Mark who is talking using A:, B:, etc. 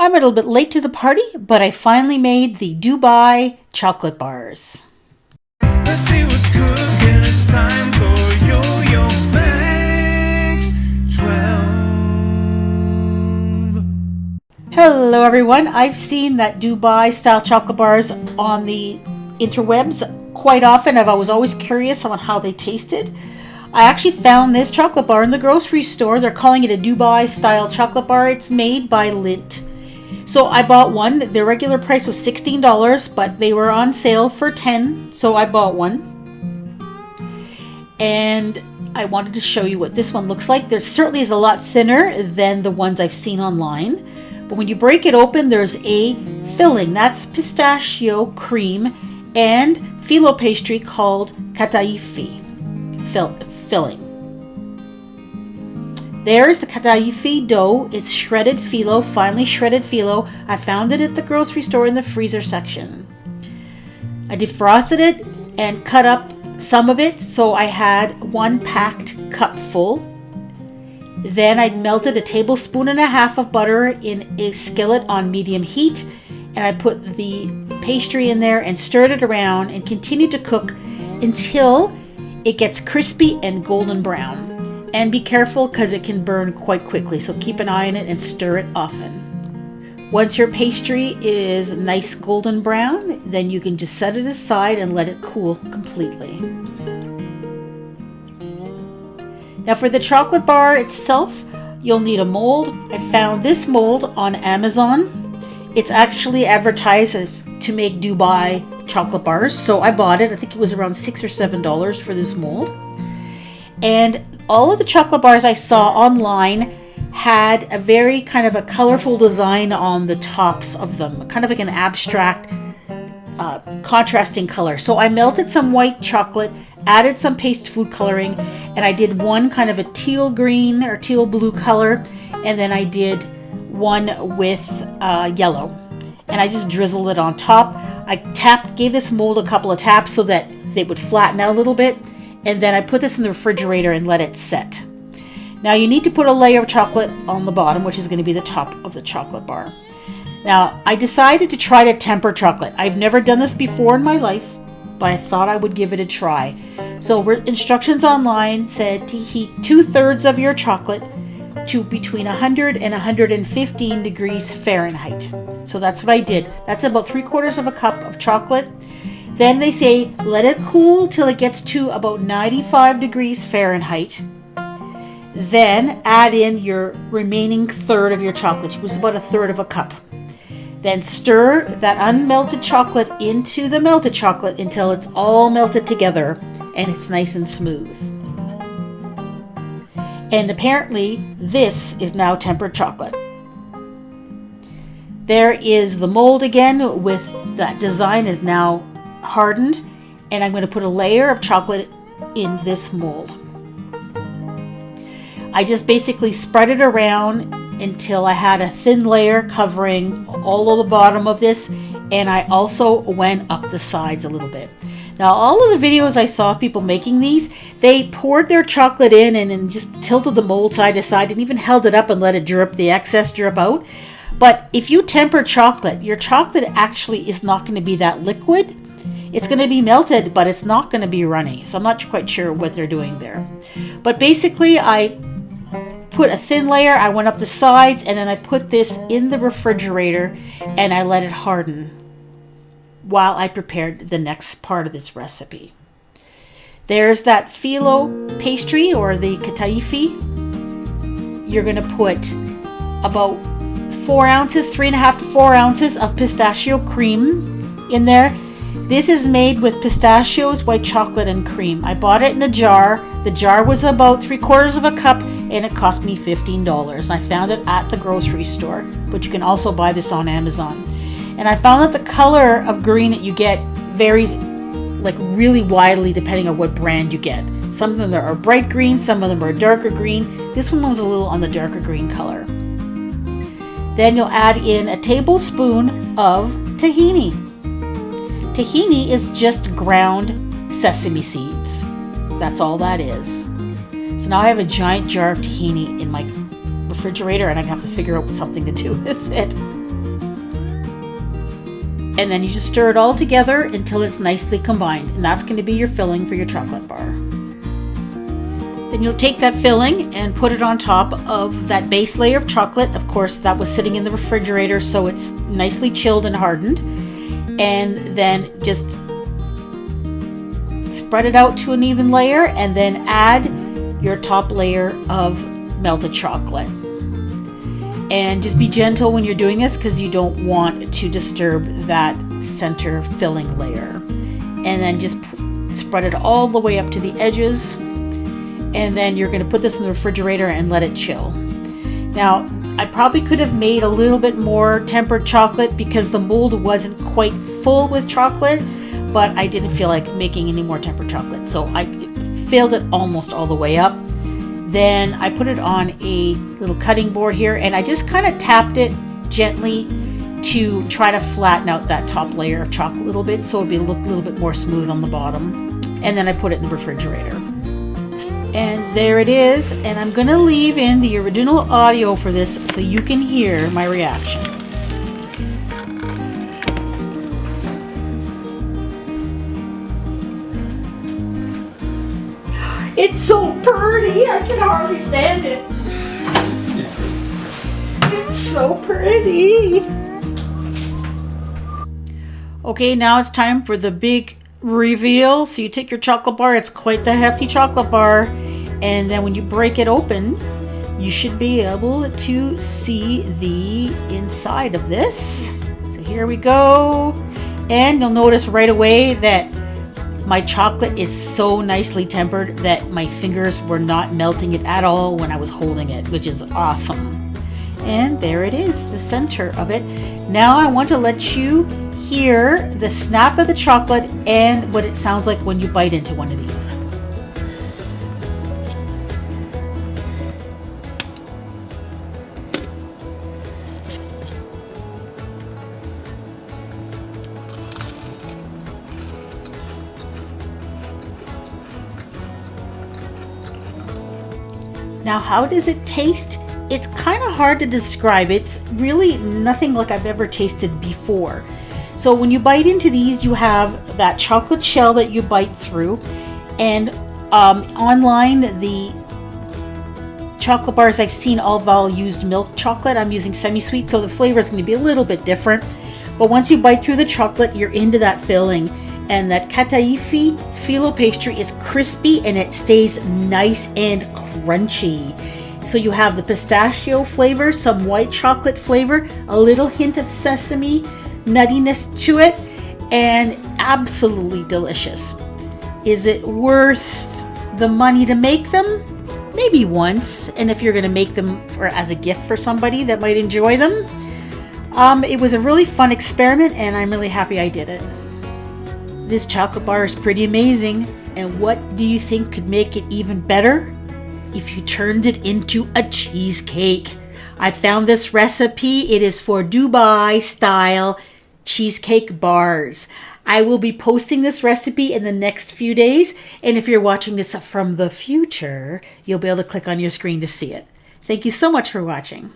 A: I'm a little bit late to the party, but I finally made the Dubai chocolate bars.
B: Let's see what's cooking. It's time for Yo-Yo Max 12.
A: Hello everyone. I've seen that Dubai style chocolate bars on the interwebs quite often. I was always curious on how they tasted. I actually found this chocolate bar in the grocery store. They're calling it a Dubai style chocolate bar. It's made by Lindt. So I bought one. The regular price was $16, but they were on sale for $10, so I bought one. And I wanted to show you what this one looks like. There certainly is a lot thinner than the ones I've seen online. But when you break it open, there's a filling. That's pistachio cream and phyllo pastry called kataifi filling. There's the kataifi dough. It's shredded phyllo, finely shredded phyllo. I found it at the grocery store in the freezer section. I defrosted it and cut up some of it, so I had one packed cup full. Then I melted 1.5 tablespoons of butter in a skillet on medium heat, and I put the pastry in there and stirred it around and continued to cook until it gets crispy and golden brown. And be careful because it can burn quite quickly, so keep an eye on it and stir it often. Once your pastry is nice golden brown, then you can just set it aside and let it cool completely. Now for the chocolate bar itself, you'll need a mold. I found this mold on Amazon. It's actually advertised to make Dubai chocolate bars, so I bought it. I think it was around $6 or $7 for this mold. And all of the chocolate bars I saw online had a very kind of a colorful design on the tops of them, kind of like an abstract contrasting color. So I melted some white chocolate, added some paste food coloring, and I did one kind of a teal green or teal blue color, and then I did one with yellow. And I just drizzled it on top. I gave this mold a couple of taps so that they would flatten out a little bit. And then I put this in the refrigerator and let it set. Now you need to put a layer of chocolate on the bottom, which is going to be the top of the chocolate bar. Now I decided to try to temper chocolate. I've never done this before in my life, but I thought I would give it a try. So instructions online said to heat 2/3 of your chocolate to between 100 and 115 degrees Fahrenheit. So that's what I did. That's about 3/4 of a cup of chocolate. Then they say let it cool till it gets to about 95 degrees Fahrenheit. Then add in your remaining third of your chocolate, which was about 1/3 of a cup. Then stir that unmelted chocolate into the melted chocolate until it's all melted together and it's nice and smooth. And apparently this is now tempered chocolate. There is the mold again with that design is now hardened, and I'm going to put a layer of chocolate in this mold. I just basically spread it around until I had a thin layer covering all of the bottom of this, and I also went up the sides a little bit. Now all of the videos I saw of people making these, they poured their chocolate in and then just tilted the mold side to side and even held it up and let it drip, the excess drip out. But if you temper chocolate, your chocolate actually is not going to be that liquid. It's going to be melted, but it's not going to be runny. So I'm not quite sure what they're doing there. But basically, I put a thin layer, I went up the sides, and then I put this in the refrigerator and I let it harden while I prepared the next part of this recipe. There's that phyllo pastry or the kataifi. You're going to put about 4 ounces, 3.5 to 4 ounces of pistachio cream in there. This is made with pistachios, white chocolate, and cream. I bought it in a jar. The jar was about 3/4 of a cup, and it cost me $15. I found it at the grocery store, but you can also buy this on Amazon. And I found that the color of green that you get varies like really widely depending on what brand you get. Some of them are bright green, some of them are darker green. This one was a little on the darker green color. Then you'll add in 1 tablespoon of tahini. Tahini is just ground sesame seeds. That's all that is. So now I have a giant jar of tahini in my refrigerator and I have to figure out something to do with it. And then you just stir it all together until it's nicely combined. And that's going to be your filling for your chocolate bar. Then you'll take that filling and put it on top of that base layer of chocolate. Of course, that was sitting in the refrigerator, so it's nicely chilled and hardened. And then just spread it out to an even layer and then add your top layer of melted chocolate. And just be gentle when you're doing this because you don't want to disturb that center filling layer. And then just spread it all the way up to the edges. And then you're going to put this in the refrigerator and let it chill. Now, I probably could have made a little bit more tempered chocolate because the mold wasn't quite full with chocolate, but I didn't feel like making any more tempered chocolate. So I filled it almost all the way up. Then I put it on a little cutting board here and I just kind of tapped it gently to try to flatten out that top layer of chocolate a little bit so it'd look a little bit more smooth on the bottom. And then I put it in the refrigerator. And there it is. And I'm going to leave in the original audio for this so you can hear my reaction. It's so pretty, I can hardly stand it. It's so pretty. Okay, now it's time for the big reveal. So you take your chocolate bar, it's quite the hefty chocolate bar. And then when you break it open, you should be able to see the inside of this. So here we go. And you'll notice right away that my chocolate is so nicely tempered that my fingers were not melting it at all when I was holding it, which is awesome. And there it is, the center of it. Now I want to let you hear the snap of the chocolate and what it sounds like when you bite into one of these. Now, how does it taste? It's kind of hard to describe. It's really nothing like I've ever tasted before. So when you bite into these, you have that chocolate shell that you bite through. And online, the chocolate bars I've seen all used milk chocolate. I'm using semi-sweet, so the flavor is going to be a little bit different. But once you bite through the chocolate, you're into that filling. And that kataifi phyllo pastry is crispy and it stays nice and crunchy. So you have the pistachio flavor, some white chocolate flavor, a little hint of sesame nuttiness to it, and absolutely delicious. Is it worth the money to make them? Maybe once, and if you're going to make them as a gift for somebody that might enjoy them. It was a really fun experiment and I'm really happy I did it. This chocolate bar is pretty amazing, and what do you think could make it even better? If you turned it into a cheesecake. I found this recipe. It is for Dubai style cheesecake bars. I will be posting this recipe in the next few days, and if you're watching this from the future, you'll be able to click on your screen to see it. Thank you so much for watching.